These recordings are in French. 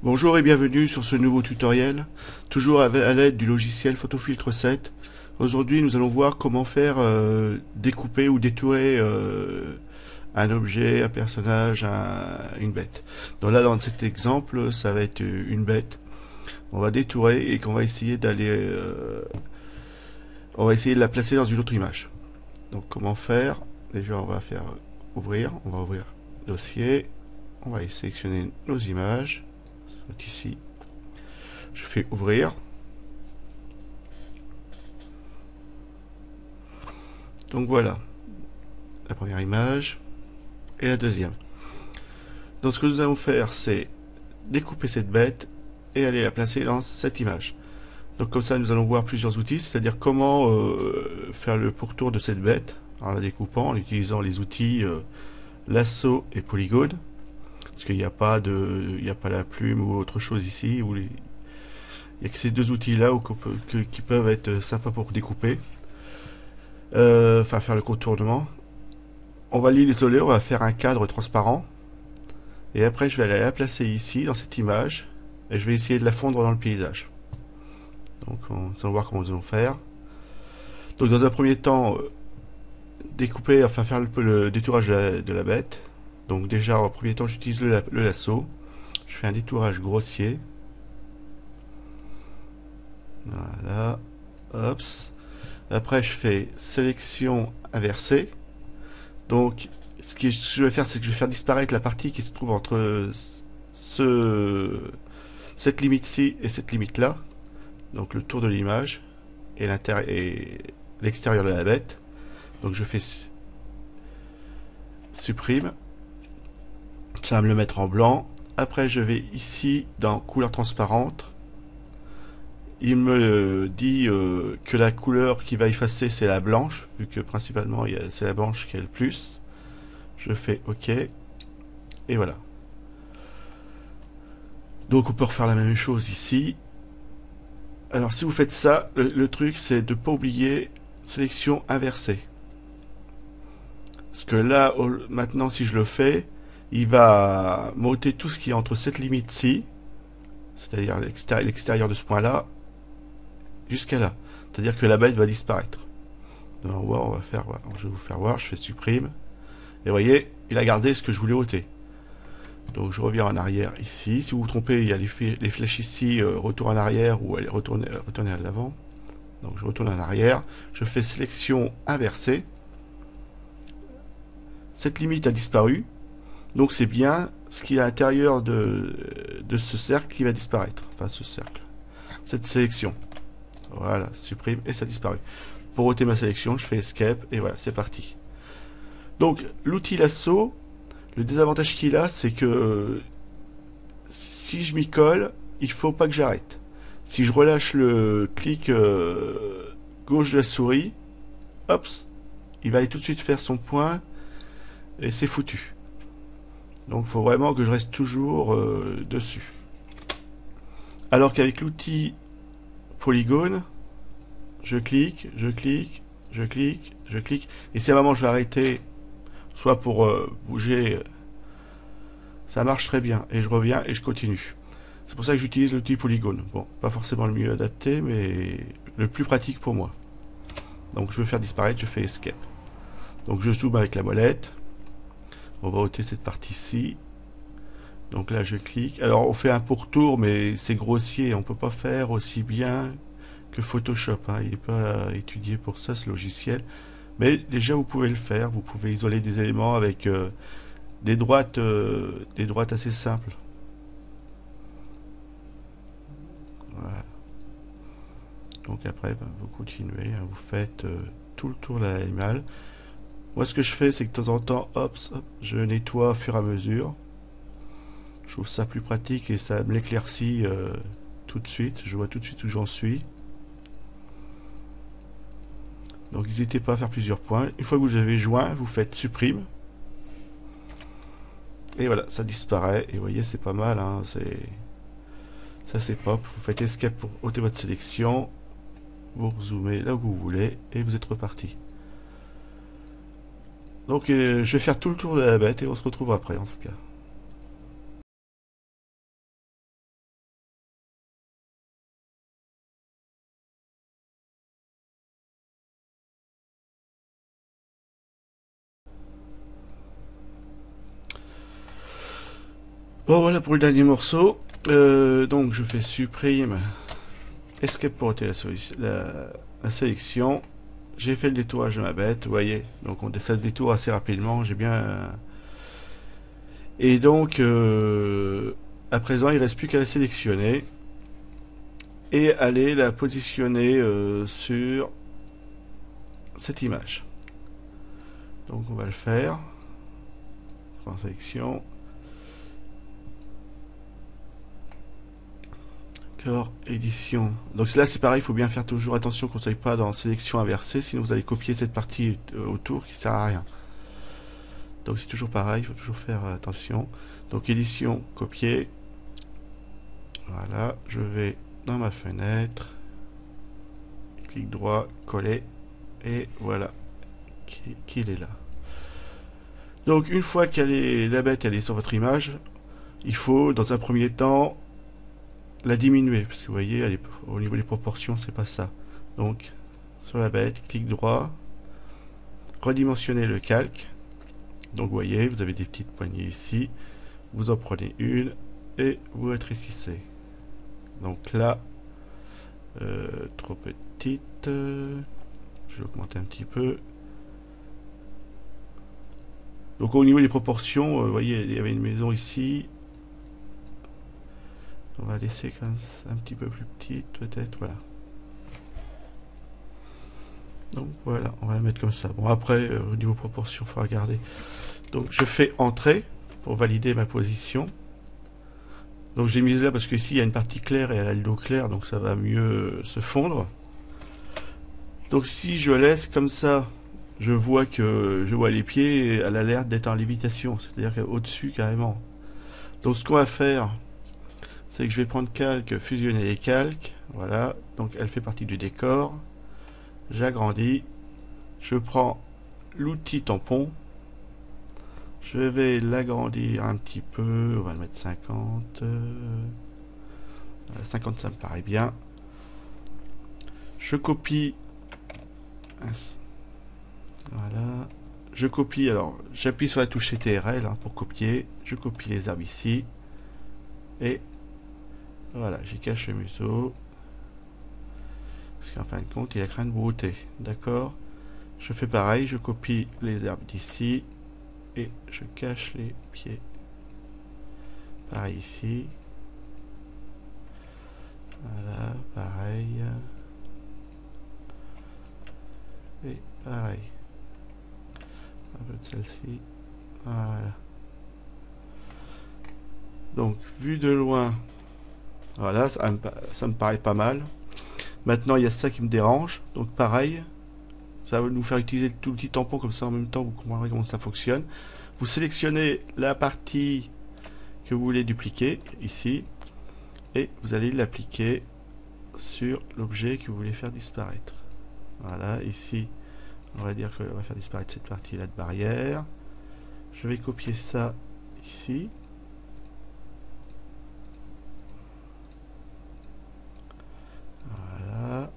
Bonjour et bienvenue sur ce nouveau tutoriel, toujours à l'aide du logiciel PhotoFiltre 7. Aujourd'hui nous allons voir comment faire découper ou détourer un objet, un personnage, une bête. Donc là dans cet exemple ça va être une bête. On va détourer et qu'on va essayer on va essayer de la placer dans une autre image. Donc comment faire? Déjà on va on va ouvrir dossier, on va sélectionner nos images, ici. Je fais ouvrir. Donc voilà, la première image et la deuxième. Donc ce que nous allons faire, c'est découper cette bête et aller la placer dans cette image. Donc comme ça, nous allons voir plusieurs outils, c'est-à-dire comment faire le pourtour de cette bête en la découpant, en utilisant les outils lasso et polygone. Parce qu'il n'y a pas la plume ou autre chose ici. Il n'y a que ces deux outils-là qui peuvent être sympas pour découper. Enfin faire le contournement. On va l'isoler, on va faire un cadre transparent. Et après je vais aller la placer ici dans cette image. Et je vais essayer de la fondre dans le paysage. Donc on va voir comment nous allons faire. Donc dans un premier temps, découper, enfin faire le détourage de la bête. Donc déjà en premier temps j'utilise le lasso. Je fais un détourage grossier. Voilà. Hops. Après je fais sélection inversée. Donc ce que je vais faire, c'est que je vais faire disparaître la partie qui se trouve entre cette limite-ci et cette limite-là. Donc le tour de l'image et l'extérieur de la bête. Donc je fais supprime. Ça va me le mettre en blanc. Après je vais ici dans couleur transparente. Il me dit que la couleur qui va effacer c'est la blanche, vu que principalement c'est la blanche qui est le plus. Je fais OK. Et voilà. Donc on peut refaire la même chose ici. Alors si vous faites ça, le truc c'est de ne pas oublier sélection inversée. Parce que là, maintenant si je le fais, il va m'ôter tout ce qui est entre cette limite-ci, c'est-à-dire l'extérieur de ce point-là, jusqu'à là. C'est-à-dire que la bête va disparaître. Donc, je vais vous faire voir, je fais supprime. Et vous voyez, il a gardé ce que je voulais ôter. Donc je reviens en arrière ici. Si vous vous trompez, il y a les flèches ici, retour en arrière ou retourner à l'avant. Donc je retourne en arrière. Je fais sélection inversée. Cette limite a disparu. Donc c'est bien ce qui est à l'intérieur de ce cercle qui va disparaître. Enfin ce cercle. Cette sélection. Voilà, supprime et ça a disparu. Pour ôter ma sélection, je fais escape et voilà, c'est parti. Donc l'outil lasso, le désavantage qu'il a, c'est que si je m'y colle, il faut pas que j'arrête. Si je relâche le clic gauche de la souris, hop, il va aller tout de suite faire son point et c'est foutu. Donc il faut vraiment que je reste toujours dessus. Alors qu'avec l'outil polygone, je clique, je clique, je clique, je clique, et si à un moment je vais arrêter, soit pour bouger, ça marche très bien, et je reviens et je continue. C'est pour ça que j'utilise l'outil polygone. Bon, pas forcément le mieux adapté, mais le plus pratique pour moi. Donc je veux faire disparaître, je fais escape. Donc je zoome avec la molette. On va ôter cette partie-ci. Donc là je clique. Alors on fait un pourtour, mais c'est grossier. On peut pas faire aussi bien que Photoshop. Hein. Il n'est pas étudié pour ça, ce logiciel. Mais déjà vous pouvez le faire. Vous pouvez isoler des éléments avec des droites assez simples. Voilà. Donc après, vous continuez, hein, vous faites tout le tour de l'animal. Moi, ce que je fais, c'est que de temps en temps, hop, je nettoie au fur et à mesure. Je trouve ça plus pratique et ça me l'éclaircit tout de suite. Je vois tout de suite où j'en suis. Donc n'hésitez pas à faire plusieurs points. Une fois que vous avez joint, vous faites supprime. Et voilà, ça disparaît. Et vous voyez, c'est pas mal. Hein, ça c'est pop. Vous faites escape pour ôter votre sélection. Vous zoomez là où vous voulez et vous êtes reparti. Donc je vais faire tout le tour de la bête et on se retrouve après en ce cas. Bon, voilà pour le dernier morceau. Donc, je fais supprime, escape pour ôter la sélection. J'ai fait le détourage de ma bête, vous voyez. Donc, ça détourne assez rapidement. J'ai bien. Et donc, à présent, il ne reste plus qu'à la sélectionner et aller la positionner sur cette image. Donc, on va le faire. En sélection. D'accord, édition. Donc là c'est pareil, il faut bien faire toujours attention qu'on ne soit pas dans sélection inversée, sinon vous allez copier cette partie autour qui sert à rien. Donc c'est toujours pareil, il faut toujours faire attention. Donc édition, copier. Voilà, je vais dans ma fenêtre, clic droit, coller, et voilà qu'il est là. Donc une fois qu'elle est, la bête elle est sur votre image, il faut dans un premier temps la diminuer, parce que vous voyez, elle est, au niveau des proportions, c'est pas ça. Donc sur la bête, clic droit, redimensionner le calque. Donc vous voyez, vous avez des petites poignées ici, vous en prenez une et vous rétrécissez. Donc là, trop petite, je vais augmenter un petit peu. Donc au niveau des proportions, vous voyez, il y avait une maison ici. On va laisser comme ça, un petit peu plus petite peut-être, voilà. Donc voilà, on va la mettre comme ça. Bon après, au niveau proportion, il faut regarder. Donc je fais entrer pour valider ma position. Donc j'ai mis là parce que ici il y a une partie claire et elle a le dos clair, donc ça va mieux se fondre. Donc si je laisse comme ça, je vois les pieds, elle a l'air d'être en lévitation, c'est-à-dire qu'au-dessus carrément. Donc ce qu'on va faire, c'est que je vais prendre calque, fusionner les calques, voilà, donc elle fait partie du décor. J'agrandis, je prends l'outil tampon, je vais l'agrandir un petit peu, on va le mettre 50, 50 ça me paraît bien. Je copie, voilà, je copie, alors j'appuie sur la touche CTRL hein, pour copier, je copie les arbres ici, et voilà, j'y cache le museau, parce qu'en fin de compte il a craint de brouter, d'accord. Je fais pareil, je copie les herbes d'ici, et je cache les pieds. Pareil ici. Voilà, pareil. Et pareil. Un peu de celle-ci. Voilà. Donc, vu de loin, voilà, ça me paraît pas mal. Maintenant, il y a ça qui me dérange. Donc, pareil, ça va nous faire utiliser tout le petit tampon comme ça en même temps. Vous comprendrez comment ça fonctionne. Vous sélectionnez la partie que vous voulez dupliquer, ici. Et vous allez l'appliquer sur l'objet que vous voulez faire disparaître. Voilà, ici, on va dire qu'on va faire disparaître cette partie-là de barrière. Je vais copier ça ici. Voilà.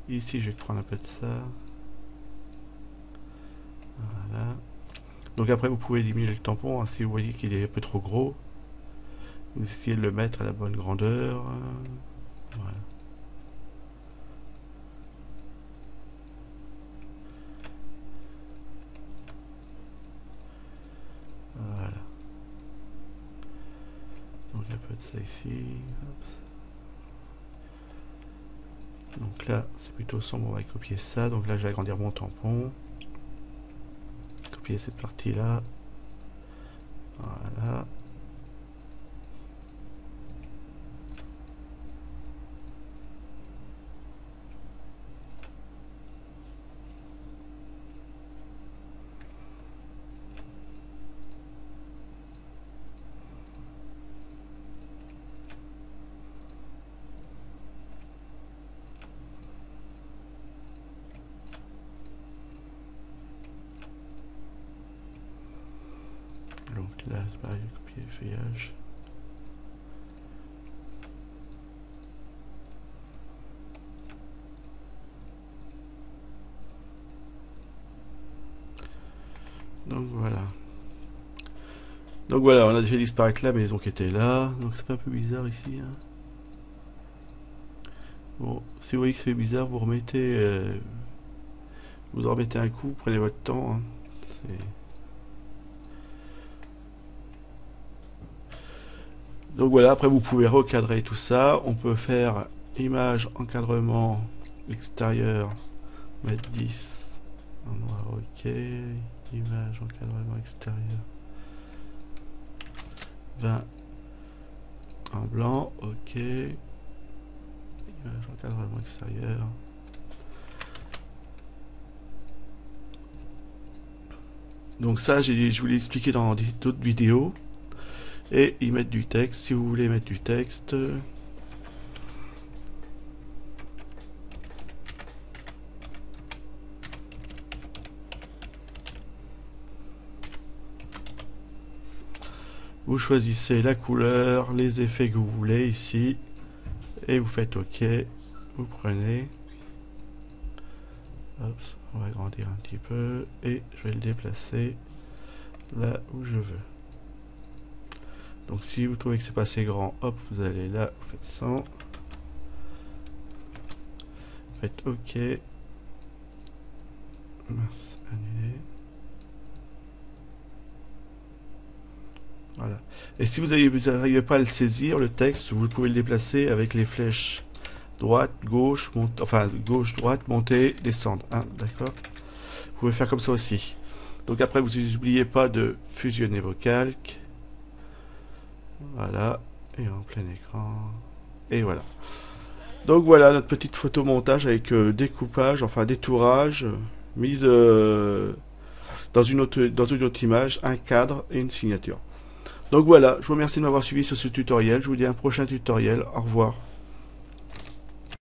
Ici, je vais prendre un peu de ça. Voilà. Donc après, vous pouvez diminuer le tampon hein, si vous voyez qu'il est un peu trop gros. Vous essayez de le mettre à la bonne grandeur. Voilà. Voilà. Donc un peu de ça ici. Hop. Donc là, c'est plutôt sombre, on va copier ça. Donc là, je vais agrandir mon tampon. Copier cette partie-là. Voilà. Donc là, c'est pareil, je vais copier le feuillage. Donc voilà. Donc voilà, on a fait disparaître la maison qui était là. Donc ça fait un peu bizarre ici. Hein. Bon, si vous voyez que ça fait bizarre, vous remettez, vous en remettez un coup, prenez votre temps. Hein. Donc voilà, après vous pouvez recadrer tout ça. On peut faire image, encadrement, extérieur, mettre 10 en noir, ok. Image, encadrement extérieur, 20 en blanc, ok. Image, encadrement extérieur. Donc ça, je vous l'ai expliqué dans d'autres vidéos. Et y mettre du texte, si vous voulez mettre du texte. Vous choisissez la couleur, les effets que vous voulez ici. Et vous faites OK. Vous prenez. Hop, on va agrandir un petit peu. Et je vais le déplacer là où je veux. Donc si vous trouvez que c'est pas assez grand, hop, vous allez là, vous faites 100. Vous faites OK. Mince, annuler. Voilà. Et si vous n'arrivez pas à le saisir, le texte, vous pouvez le déplacer avec les flèches droite, gauche, enfin gauche, droite, monter, descendre. Hein, d'accord. Vous pouvez faire comme ça aussi. Donc après, vous n'oubliez pas de fusionner vos calques. Voilà. Et en plein écran. Et voilà. Donc voilà notre petite photo montage avec découpage, enfin détourage, mise dans une autre image, un cadre et une signature. Donc voilà, je vous remercie de m'avoir suivi sur ce tutoriel. Je vous dis à un prochain tutoriel. Au revoir.